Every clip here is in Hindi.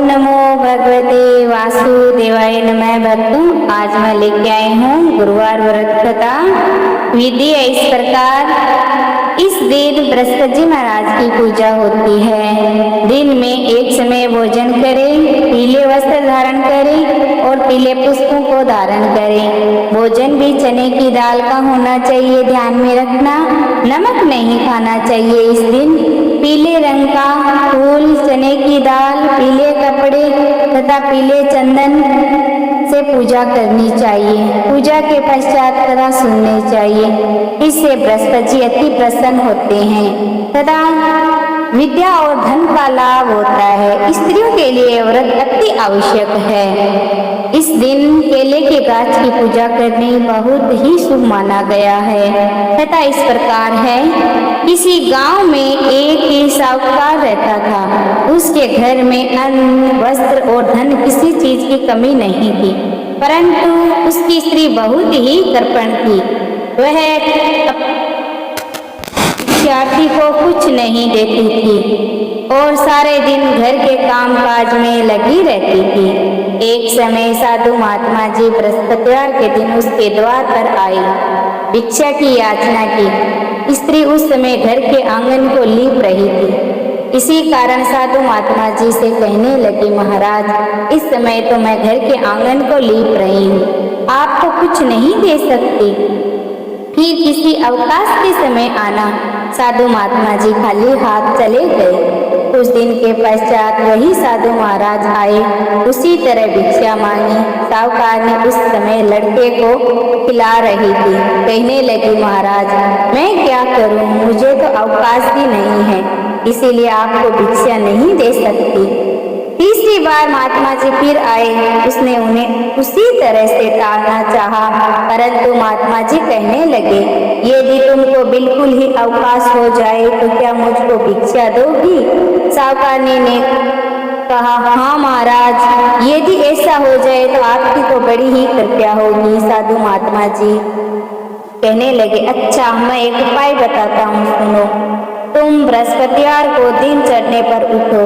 नमो भगवते वासुदेवाय नमः। भक्तों, आज मैं लेके आई हूँ गुरुवार व्रत कथा। विधि है इस प्रकार। इस दिन बृहस्पति महाराज की पूजा होती है। दिन में एक समय भोजन करें, पीले वस्त्र धारण करें और पीले पुष्पों को धारण करें। भोजन भी चने की दाल का होना चाहिए, ध्यान में रखना। नमक नहीं खाना चाहिए इस दिन। पीले रंग का फूल, चने की दाल, पीले कपड़े तथा पीले चंदन से पूजा करनी चाहिए। पूजा के पश्चात कथा सुननी चाहिए। इससे बृहस्पति जी अति प्रसन्न होते हैं तथा विद्या और धन का लाभ होता है। स्त्रियों के लिए व्रत अति आवश्यक है। इस दिन केले के गाछ की पूजा करनी बहुत ही शुभ माना गया है तथा इस प्रकार है। किसी गांव में एक ही साहूकार रहता था। उसके घर में अन्न, वस्त्र और धन किसी चीज की कमी नहीं थी, परंतु उसकी स्त्री बहुत ही कृपण थी। वह भिक्षार्थी को कुछ नहीं देती थी और सारे दिन घर के काम काज में लगी रहती थी। एक समय साधु महात्मा जी बृहस्पतिवार के दिन उसके द्वार पर आए, भिक्षा की याचना की। स्त्री उस समय घर के आंगन को लीप रही थी। इसी कारण साधु महात्मा जी से कहने लगी, महाराज, इस समय तो मैं घर के आंगन को लीप रही हूँ, आपको कुछ नहीं दे सकती, फिर किसी अवकाश के समय आना। साधु महात्मा जी खाली हाथ चले गए। कुछ दिन के पश्चात वही साधु महाराज आए, उसी तरह भिक्षा मांगी। साहूकार ने उस समय लड़के को खिला रही थी। कहने लगी, महाराज, मैं क्या करूं, मुझे तो अवकाश ही नहीं है, इसीलिए आपको भिक्षा नहीं दे सकती। तीसरी बार महात्मा जी फिर आए। उसने उन्हें उसी तरह से टालना चाहा, परंतु महात्मा जी कहने लगे, यदि तुमको बिल्कुल ही अवकाश हो जाए तो क्या मुझको भिक्षा दोगी? साहूकार ने कहा, हाँ महाराज, यदि ऐसा हो जाए तो आपकी तो बड़ी ही कृपया होगी। साधु महात्मा जी कहने लगे, अच्छा, मैं एक उपाय बताता हूँ, सुनो। तुम बृहस्पतिवार को दिन चढ़ने पर उठो,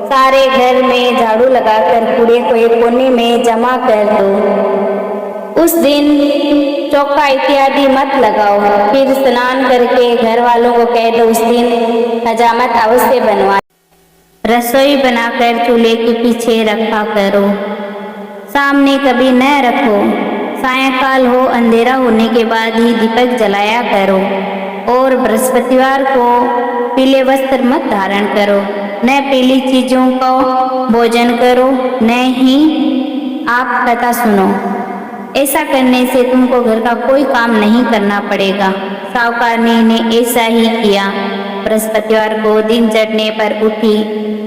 सारे घर में झाड़ू लगाकर कूड़े को एक कोने में जमा कर दो। उस दिन चौका इत्यादि मत लगाओ। फिर स्नान करके घर वालों को कह दो, उस दिन हजामत अवश्य बनवाए। रसोई बनाकर चूल्हे के पीछे रखा करो, सामने कभी न रखो। सायंकाल हो, अंधेरा होने के बाद ही दीपक जलाया करो और बृहस्पतिवार को पीले वस्त्र मत धारण करो, न पीली चीजों को भोजन करो, न ही आप कथा सुनो। ऐसा करने से तुमको घर का कोई काम नहीं करना पड़ेगा। साहूकार ने ऐसा ही किया। बृहस्पतिवार को दिन चढ़ने पर उठी,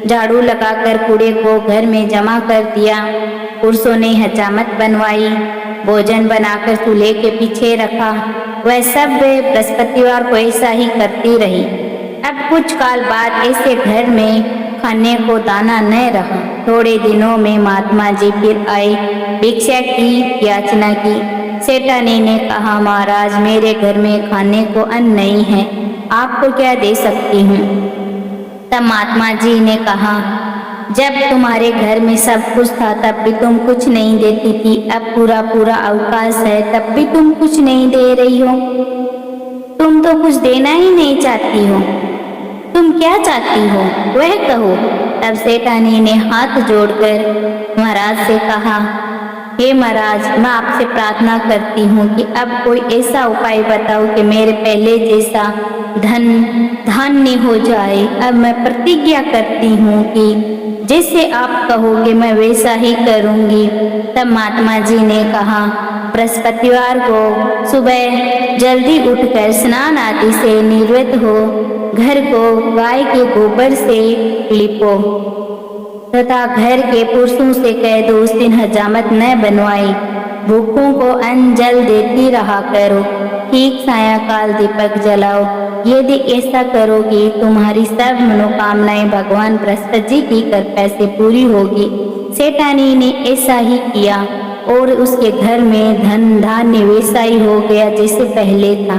झाड़ू लगाकर कूड़े को घर में जमा कर दिया। पुरुषों ने हजामत बनवाई, भोजन बनाकर चूल्हे के पीछे रखा। वह सब बृहस्पतिवार को ऐसा ही करती रही। अब कुछ काल बाद ऐसे घर में खाने को दाना न रहा। थोड़े दिनों में महात्मा जी फिर आए, भिक्षा की याचना की। सेठानी ने कहा, महाराज, मेरे घर में खाने को अन्न नहीं है, आपको क्या दे सकती हूँ? तब महात्मा जी ने कहा, जब तुम्हारे घर में सब कुछ था तब भी तुम कुछ नहीं देती थी, अब पूरा पूरा अवकाश है तब भी तुम कुछ नहीं दे रही हो। तुम तो कुछ देना ही नहीं चाहती हो, तुम क्या चाहती हो वह कहो। तब सेठानी ने हाथ जोड़कर महाराज से कहा, हे महाराज, मैं आपसे प्रार्थना करती हूँ कि अब कोई ऐसा उपाय बताओ कि मेरे पहले जैसा धन धान्य हो जाए। अब मैं प्रतिज्ञा करती हूँ कि जैसे आप कहोगे मैं वैसा ही करूँगी। तब महात्मा जी ने कहा, बृहस्पतिवार को सुबह जल्दी उठकर स्नान आदि से निवृत्त हो, घर को गाय के गोबर से लिपो तथा घर के पुरुषों से कह दो, उस दिन हजामत न बनवाई। भूखों को अन्न जल देती रहा करो। ठीक सायंकाल दीपक जलाओ। यदि ऐसा करोगी तुम्हारी सब मनोकामनाएं भगवान बृहस्पति जी की कृपा से पूरी होगी। सेठानी ने ऐसा ही किया और उसके घर में धन धान्य वैसा ही हो गया जैसे पहले था।